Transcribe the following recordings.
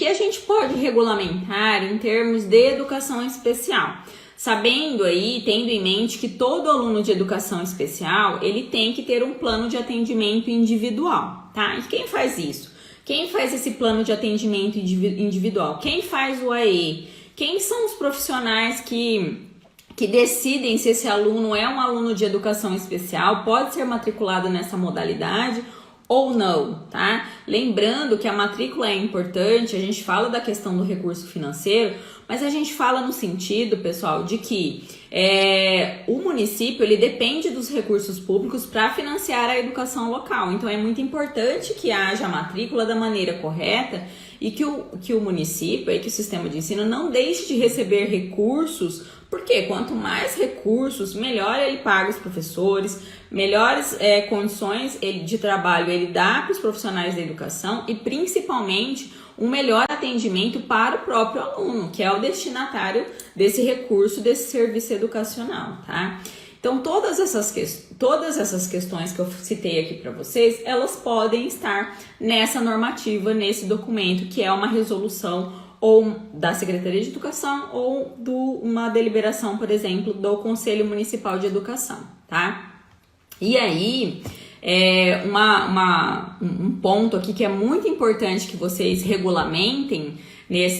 que a gente pode regulamentar em termos de educação especial? Sabendo aí, tendo em mente que todo aluno de educação especial, ele tem que ter um plano de atendimento individual, tá? E quem faz isso? Quem faz esse plano de atendimento individual? Quem faz o AE? Quem são os profissionais que decidem se esse aluno é um aluno de educação especial, pode ser matriculado nessa modalidade ou não, tá? Lembrando que a matrícula é importante, a gente fala da questão do recurso financeiro, mas a gente fala no sentido, pessoal, de que o município, ele depende dos recursos públicos para financiar a educação local. Então, é muito importante que haja a matrícula da maneira correta e que o município, que o sistema de ensino não deixe de receber recursos, porque quanto mais recursos, melhor ele paga os professores, melhores condições de trabalho ele dá para os profissionais da educação e principalmente um melhor atendimento para o próprio aluno, que é o destinatário desse recurso, desse serviço educacional, tá? Então, todas essas questões que eu citei aqui para vocês, elas podem estar nessa normativa, nesse documento, que é uma resolução ou da Secretaria de Educação ou uma deliberação, por exemplo, do Conselho Municipal de Educação, tá? E aí, um ponto aqui que é muito importante que vocês regulamentem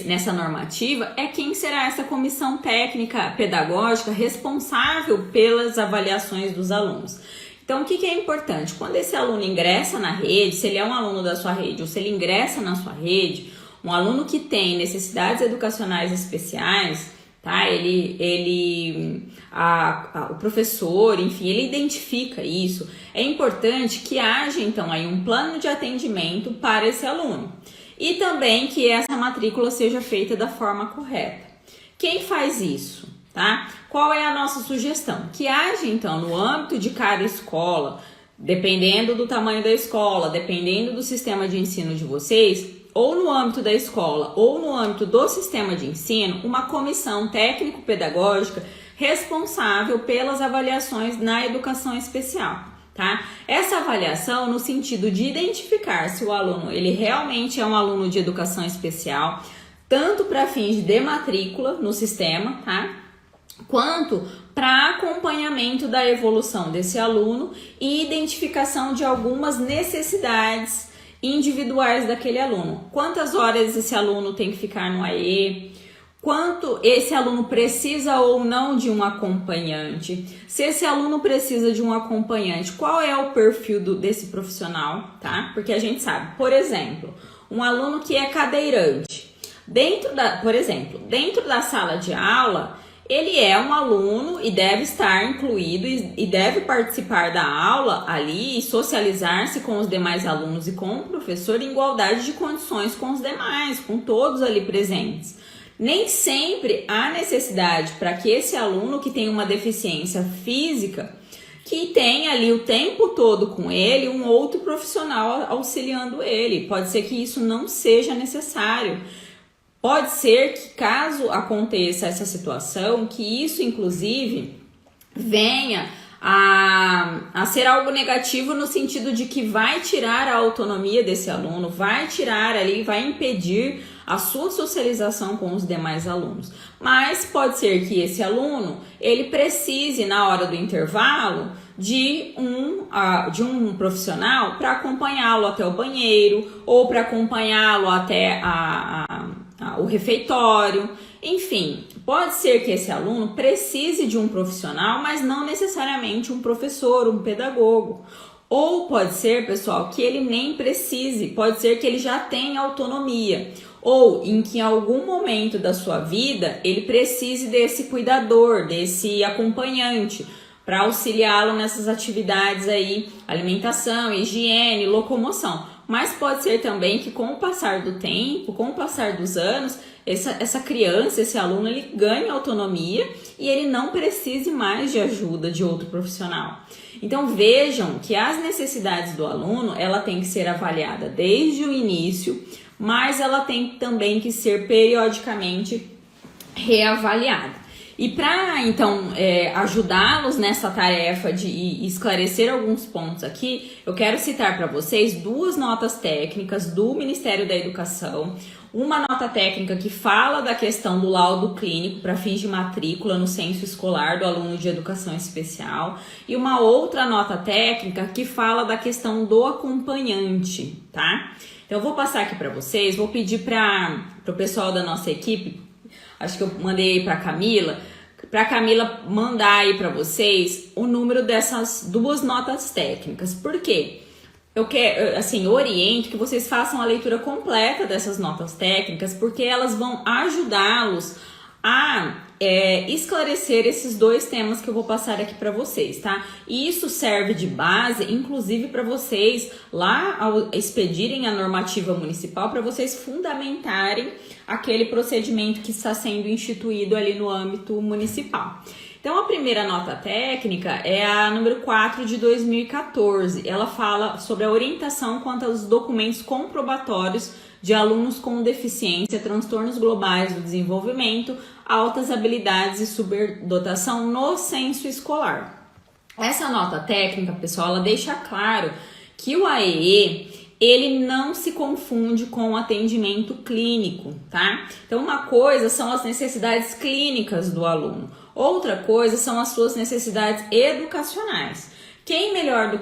nessa normativa é quem será essa comissão técnica pedagógica responsável pelas avaliações dos alunos. Então, o que é importante? Quando esse aluno ingressa na rede, se ele é um aluno da sua rede ou se ele ingressa na sua rede, um aluno que tem necessidades educacionais especiais, tá? O professor, enfim, ele identifica isso. É importante que haja, então, aí um plano de atendimento para esse aluno. E também que essa matrícula seja feita da forma correta. Quem faz isso, tá? Qual é a nossa sugestão? Que haja, então, no âmbito de cada escola, dependendo do tamanho da escola, dependendo do sistema de ensino de vocês, ou no âmbito da escola ou no âmbito do sistema de ensino, uma comissão técnico-pedagógica responsável pelas avaliações na educação especial, tá? Essa avaliação no sentido de identificar se o aluno ele realmente é um aluno de educação especial, tanto para fins de matrícula no sistema, tá? Quanto para acompanhamento da evolução desse aluno e identificação de algumas necessidades individuais daquele aluno. Quantas horas esse aluno tem que ficar no AE? Quanto esse aluno precisa ou não de um acompanhante? Se esse aluno precisa de um acompanhante, qual é o perfil desse profissional, tá? Porque a gente sabe, por exemplo, um aluno que é cadeirante, dentro da sala de aula, ele é um aluno e deve estar incluído e deve participar da aula ali e socializar-se com os demais alunos e com o professor em igualdade de condições com os demais, com todos ali presentes. Nem sempre há necessidade para que esse aluno que tem uma deficiência física, que tem ali o tempo todo com ele um outro profissional auxiliando ele. Pode ser que isso não seja necessário. Pode ser que, caso aconteça essa situação, que isso, inclusive, venha a ser algo negativo no sentido de que vai tirar a autonomia desse aluno, vai impedir a sua socialização com os demais alunos. Mas pode ser que esse aluno, ele precise, na hora do intervalo, de um profissional para acompanhá-lo até o banheiro ou para acompanhá-lo até o refeitório. Enfim, pode ser que esse aluno precise de um profissional, mas não necessariamente um professor, um pedagogo. Ou pode ser, pessoal, que ele nem precise, pode ser que ele já tenha autonomia. Ou em que em algum momento da sua vida ele precise desse cuidador, desse acompanhante, para auxiliá-lo nessas atividades aí, alimentação, higiene, locomoção. Mas pode ser também que com o passar do tempo, com o passar dos anos, essa criança, esse aluno, ele ganhe autonomia e ele não precise mais de ajuda de outro profissional. Então vejam que as necessidades do aluno, ela tem que ser avaliada desde o início, mas ela tem também que ser periodicamente reavaliada. E para então ajudá-los nessa tarefa de esclarecer alguns pontos aqui, eu quero citar para vocês 2 notas técnicas do Ministério da Educação. Uma nota técnica que fala da questão do laudo clínico para fins de matrícula no censo escolar do aluno de educação especial e uma outra nota técnica que fala da questão do acompanhante, tá? Então eu vou passar aqui para vocês, vou pedir para o pessoal da nossa equipe, acho que eu mandei para a Camila mandar aí para vocês o número dessas 2 notas técnicas. Por quê? Eu quero, assim, oriento que vocês façam a leitura completa dessas notas técnicas, porque elas vão ajudá-los a esclarecer esses 2 temas que eu vou passar aqui para vocês, tá? E isso serve de base, inclusive, para vocês lá ao expedirem a normativa municipal, para vocês fundamentarem aquele procedimento que está sendo instituído ali no âmbito municipal. Então, a primeira nota técnica é a número 4 de 2014. Ela fala sobre a orientação quanto aos documentos comprobatórios de alunos com deficiência, transtornos globais do desenvolvimento, altas habilidades e superdotação no censo escolar. Essa nota técnica, pessoal, ela deixa claro que o AEE, ele não se confunde com o atendimento clínico, tá? Então, uma coisa são as necessidades clínicas do aluno. Outra coisa são as suas necessidades educacionais. Quem melhor do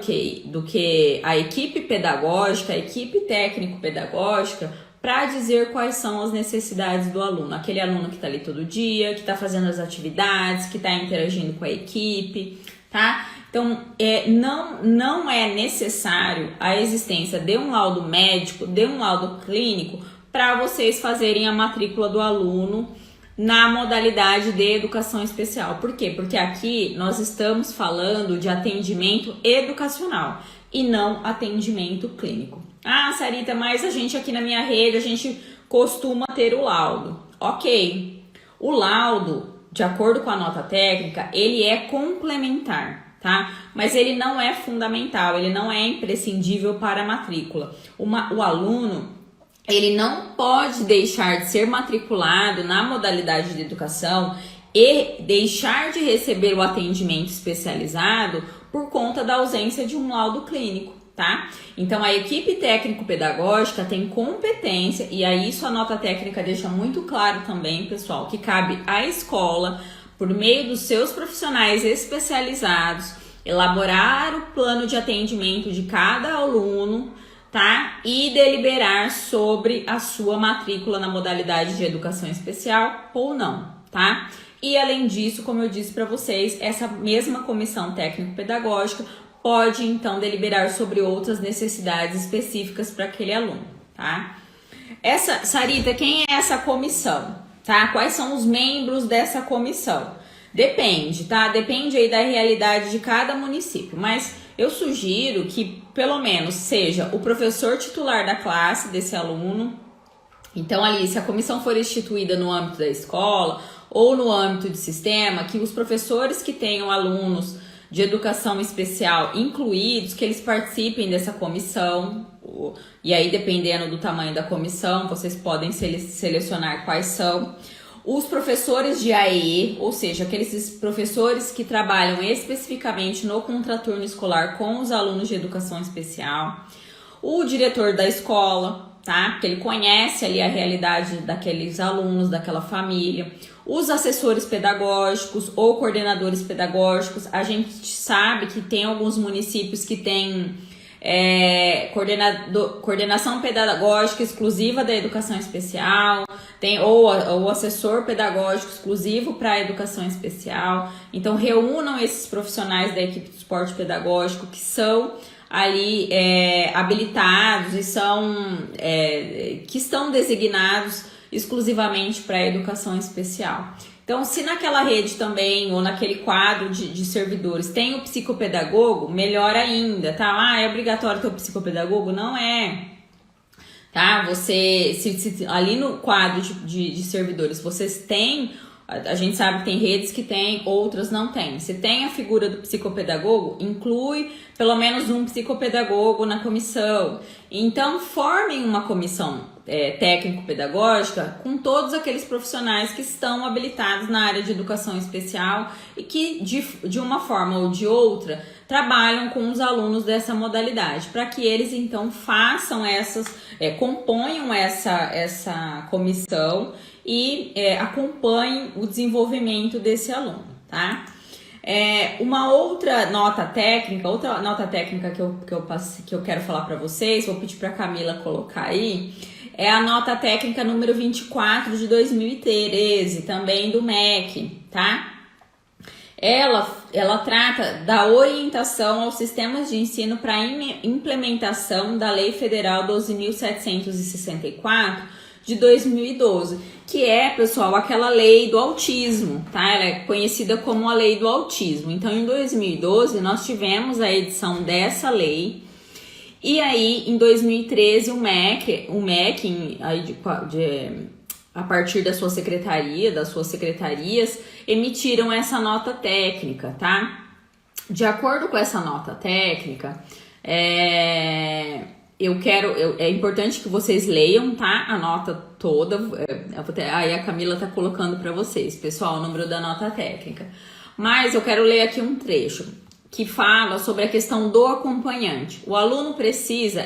que a equipe pedagógica, a equipe técnico-pedagógica, para dizer quais são as necessidades do aluno? Aquele aluno que está ali todo dia, que está fazendo as atividades, que está interagindo com a equipe, tá? Então, não é necessário a existência de um laudo médico, de um laudo clínico, para vocês fazerem a matrícula do aluno na modalidade de educação especial. Por quê? Porque aqui nós estamos falando de atendimento educacional e não atendimento clínico. Ah, Sarita, mas a gente aqui na minha rede, a gente costuma ter o laudo. Ok, o laudo, de acordo com a nota técnica, ele é complementar, tá? Mas ele não é fundamental, ele não é imprescindível para a matrícula. O aluno, ele não pode deixar de ser matriculado na modalidade de educação e deixar de receber o atendimento especializado por conta da ausência de um laudo clínico, tá? Então, a equipe técnico-pedagógica tem competência, e aí isso a nota técnica deixa muito claro também, pessoal, que cabe à escola, por meio dos seus profissionais especializados, elaborar o plano de atendimento de cada aluno, tá? E deliberar sobre a sua matrícula na modalidade de educação especial ou não, tá? E além disso, como eu disse para vocês, essa mesma comissão técnico-pedagógica pode então deliberar sobre outras necessidades específicas para aquele aluno, tá? Sarita, quem é essa comissão, tá? Quais são os membros dessa comissão? Depende, tá? Depende aí da realidade de cada município, mas eu sugiro que pelo menos seja o professor titular da classe desse aluno. Então ali, se a comissão for instituída no âmbito da escola ou no âmbito de sistema, que os professores que tenham alunos de educação especial incluídos, que eles participem dessa comissão. E aí, dependendo do tamanho da comissão, vocês podem selecionar quais são. Os professores de AEE, ou seja, aqueles professores que trabalham especificamente no contraturno escolar com os alunos de educação especial. O diretor da escola, tá? Porque ele conhece ali a realidade daqueles alunos, daquela família. Os assessores pedagógicos ou coordenadores pedagógicos. A gente sabe que tem alguns municípios que têm coordenação pedagógica exclusiva da educação especial, ou assessor pedagógico exclusivo para a educação especial. Então, reúnam esses profissionais da equipe de suporte pedagógico que são ali habilitados e que estão designados exclusivamente para a educação especial. Então, se naquela rede também, ou naquele quadro de servidores, tem o psicopedagogo, melhor ainda, tá? Ah, é obrigatório ter o psicopedagogo? Não é, tá? Você, se ali no quadro de servidores, vocês têm A gente sabe que tem redes que tem, outras não tem. Se tem a figura do psicopedagogo, inclui pelo menos um psicopedagogo na comissão. Então, formem uma comissão técnico-pedagógica com todos aqueles profissionais que estão habilitados na área de educação especial e que, de uma forma ou de outra, trabalham com os alunos dessa modalidade, para que eles, então, façam componham essa comissão e acompanhem o desenvolvimento desse aluno, tá? Uma outra nota técnica que eu quero falar para vocês, vou pedir para a Camila colocar aí, é a nota técnica número 24 de 2013, também do MEC, tá? Ela trata da orientação aos sistemas de ensino para implementação da Lei Federal 12.764 de 2012, que pessoal, aquela lei do autismo, tá? Ela é conhecida como a lei do autismo. Então, em 2012, nós tivemos a edição dessa lei. E aí, em 2013, o MEC a partir da sua secretaria, das suas secretarias, emitiram essa nota técnica, tá? De acordo com essa nota técnica, é importante que vocês leiam, tá? A nota toda. Aí a Camila tá colocando para vocês, pessoal, o número da nota técnica. Mas eu quero ler aqui um trecho que fala sobre a questão do acompanhante. O aluno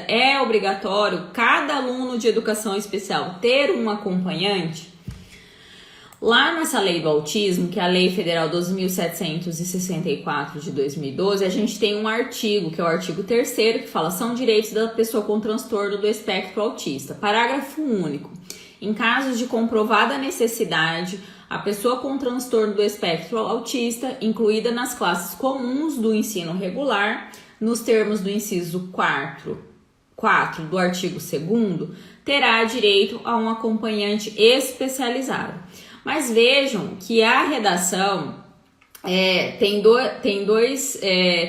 é obrigatório, cada aluno de educação especial ter um acompanhante? Lá nessa lei do autismo, que é a Lei Federal 12.764 de 2012, a gente tem um artigo, que é o artigo 3º, que fala: são direitos da pessoa com transtorno do espectro autista. Parágrafo único. Em casos de comprovada necessidade, a pessoa com transtorno do espectro autista, incluída nas classes comuns do ensino regular, nos termos do inciso 4 do artigo 2º, terá direito a um acompanhante especializado. Mas vejam que a redação tem dois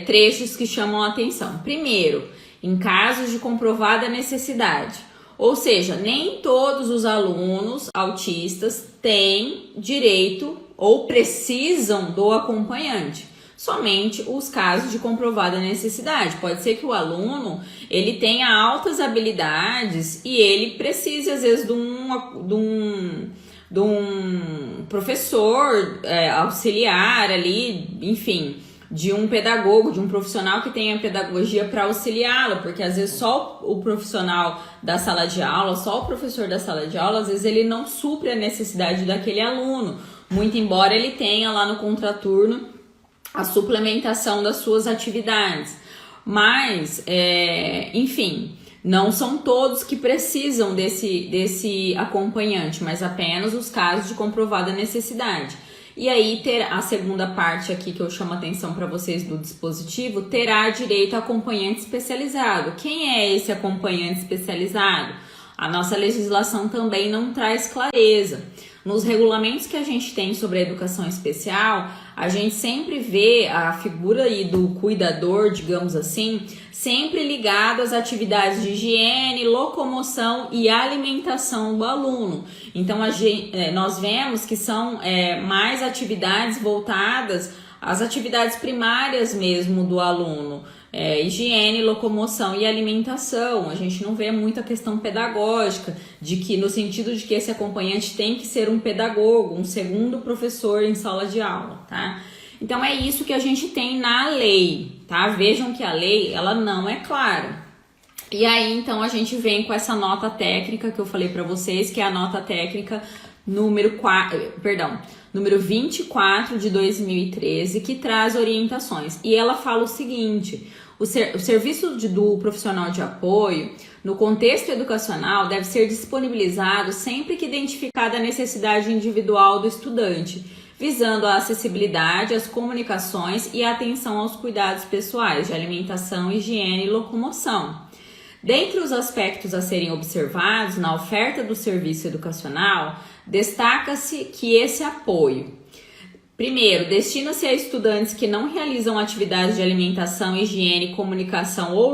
trechos que chamam a atenção. Primeiro, em casos de comprovada necessidade. Ou seja, nem todos os alunos autistas têm direito ou precisam do acompanhante. Somente os casos de comprovada necessidade. Pode ser que o aluno ele tenha altas habilidades e ele precise, às vezes, de um professor auxiliar ali, enfim, de um pedagogo, de um profissional que tenha pedagogia para auxiliá-lo, porque às vezes só o profissional da sala de aula, só o professor da sala de aula, às vezes ele não supre a necessidade daquele aluno, muito embora ele tenha lá no contraturno a suplementação das suas atividades. Mas, enfim, não são todos que precisam desse acompanhante, mas apenas os casos de comprovada necessidade. E aí, a segunda parte aqui que eu chamo a atenção para vocês do dispositivo, terá direito a acompanhante especializado. Quem é esse acompanhante especializado? A nossa legislação também não traz clareza. Nos regulamentos que a gente tem sobre a educação especial, a gente sempre vê a figura aí do cuidador, digamos assim, sempre ligado às atividades de higiene, locomoção e alimentação do aluno. Então, nós vemos que são mais atividades voltadas às atividades primárias mesmo do aluno. Higiene, locomoção e alimentação. A gente não vê muita questão pedagógica, no sentido de que esse acompanhante tem que ser um pedagogo, um segundo professor em sala de aula, tá? Então é isso que a gente tem na lei, tá? Vejam que a lei, ela não é clara. E aí, então, a gente vem com essa nota técnica que eu falei para vocês, que é a nota técnica número 24 de 2013, que traz orientações. E ela fala o seguinte: o serviço do profissional de apoio, no contexto educacional, deve ser disponibilizado sempre que identificada a necessidade individual do estudante, visando a acessibilidade, as comunicações e a atenção aos cuidados pessoais de alimentação, higiene e locomoção. Dentre os aspectos a serem observados na oferta do serviço educacional, destaca-se que esse apoio, primeiro, destina-se a estudantes que não realizam atividades de alimentação, higiene, comunicação ou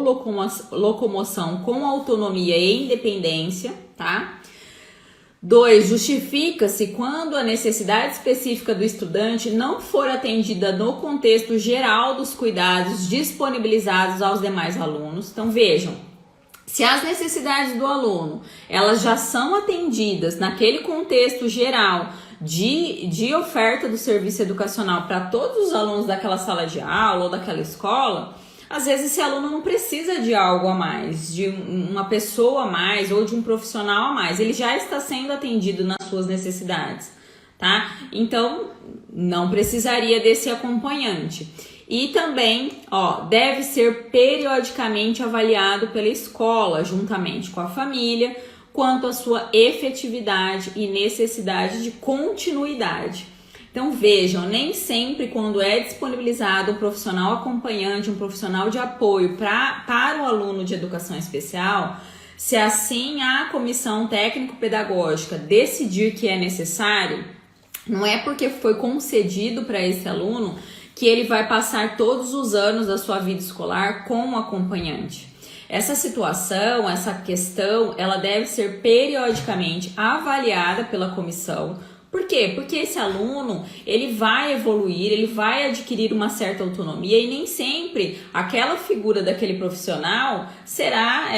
locomoção com autonomia e independência, tá? 2. Justifica-se quando a necessidade específica do estudante não for atendida no contexto geral dos cuidados disponibilizados aos demais alunos. Então vejam, se as necessidades do aluno elas já são atendidas naquele contexto geral de oferta do serviço educacional para todos os alunos daquela sala de aula ou daquela escola, às vezes esse aluno não precisa de algo a mais, de uma pessoa a mais ou de um profissional a mais. Ele já está sendo atendido nas suas necessidades, tá? Então, não precisaria desse acompanhante. E também, deve ser periodicamente avaliado pela escola, juntamente com a família, quanto à sua efetividade e necessidade de continuidade. Então vejam, nem sempre quando é disponibilizado um profissional acompanhante, um profissional de apoio para o aluno de educação especial, se assim a comissão técnico-pedagógica decidir que é necessário, não é porque foi concedido para esse aluno que ele vai passar todos os anos da sua vida escolar com um acompanhante. Essa situação, essa questão, ela deve ser periodicamente avaliada pela comissão. Por quê? Porque esse aluno, ele vai evoluir, ele vai adquirir uma certa autonomia e nem sempre aquela figura daquele profissional será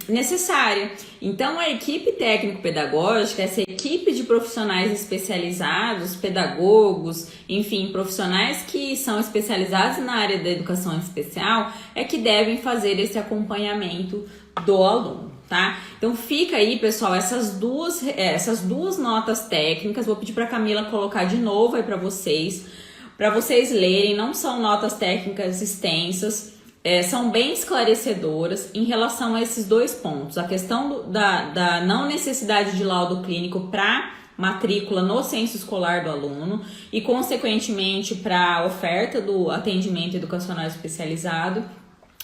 necessária. Então, a equipe técnico-pedagógica, essa equipe de profissionais especializados, pedagogos, enfim, profissionais que são especializados na área da educação especial, é que devem fazer esse acompanhamento do aluno. Tá? Então fica aí, pessoal, essas duas notas técnicas. Vou pedir para a Camila colocar de novo aí para vocês lerem. Não são notas técnicas extensas, são bem esclarecedoras em relação a esses dois pontos. A questão da não necessidade de laudo clínico para matrícula no censo escolar do aluno e, consequentemente, para a oferta do atendimento educacional especializado.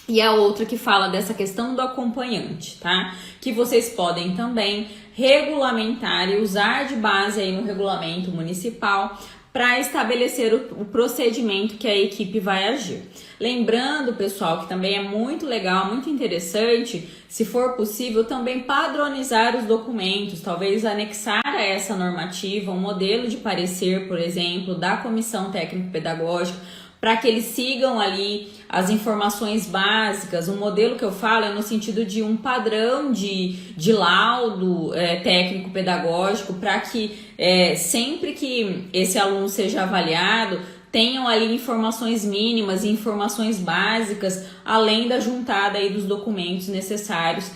E a outra que fala dessa questão do acompanhante, tá? Que vocês podem também regulamentar e usar de base aí no regulamento municipal para estabelecer o procedimento que a equipe vai agir. Lembrando, pessoal, que também é muito legal, muito interessante, se for possível, também padronizar os documentos, talvez anexar a essa normativa um modelo de parecer, por exemplo, da comissão técnico-pedagógica, para que eles sigam ali as informações básicas. O modelo que eu falo é no sentido de um padrão de laudo técnico-pedagógico, para que sempre que esse aluno seja avaliado, tenham ali informações mínimas e informações básicas, além da juntada aí dos documentos necessários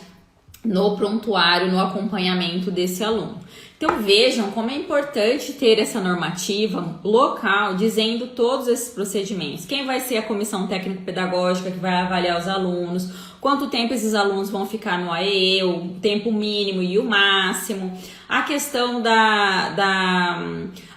no prontuário, no acompanhamento desse aluno. Então vejam como é importante ter essa normativa local dizendo todos esses procedimentos. Quem vai ser a comissão técnico-pedagógica que vai avaliar os alunos, quanto tempo esses alunos vão ficar no AEE, o tempo mínimo e o máximo, a questão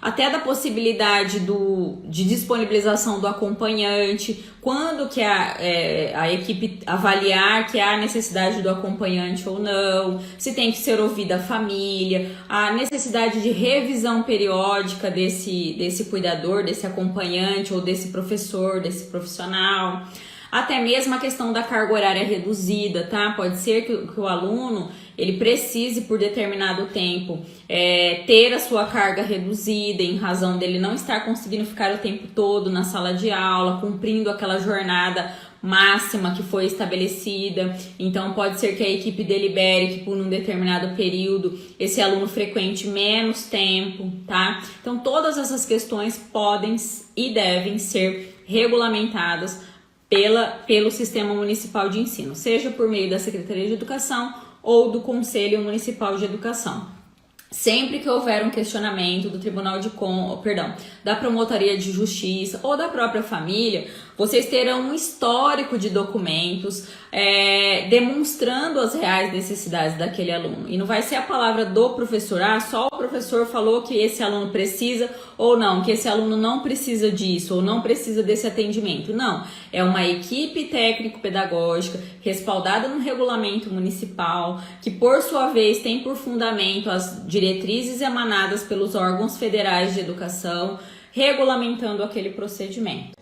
até da possibilidade de disponibilização do acompanhante, quando que a equipe avaliar que há necessidade do acompanhante ou não, se tem que ser ouvida a família, a necessidade de revisão periódica desse cuidador, desse acompanhante ou desse professor, desse profissional. Até mesmo a questão da carga horária reduzida, tá? Pode ser que o aluno ele precise, por determinado tempo, ter a sua carga reduzida em razão dele não estar conseguindo ficar o tempo todo na sala de aula, cumprindo aquela jornada máxima que foi estabelecida. Então pode ser que a equipe delibere que por um determinado período esse aluno frequente menos tempo, tá? Então todas essas questões podem e devem ser regulamentadas pelo Sistema Municipal de Ensino, seja por meio da Secretaria de Educação ou do Conselho Municipal de Educação. Sempre que houver um questionamento do Tribunal de Contas, da Promotoria de Justiça ou da própria família, vocês terão um histórico de documentos demonstrando as reais necessidades daquele aluno. E não vai ser a palavra do professor, só o professor falou que esse aluno precisa ou não, que esse aluno não precisa disso ou não precisa desse atendimento. Não, é uma equipe técnico-pedagógica respaldada no regulamento municipal, que por sua vez tem por fundamento as diretrizes emanadas pelos órgãos federais de educação, regulamentando aquele procedimento.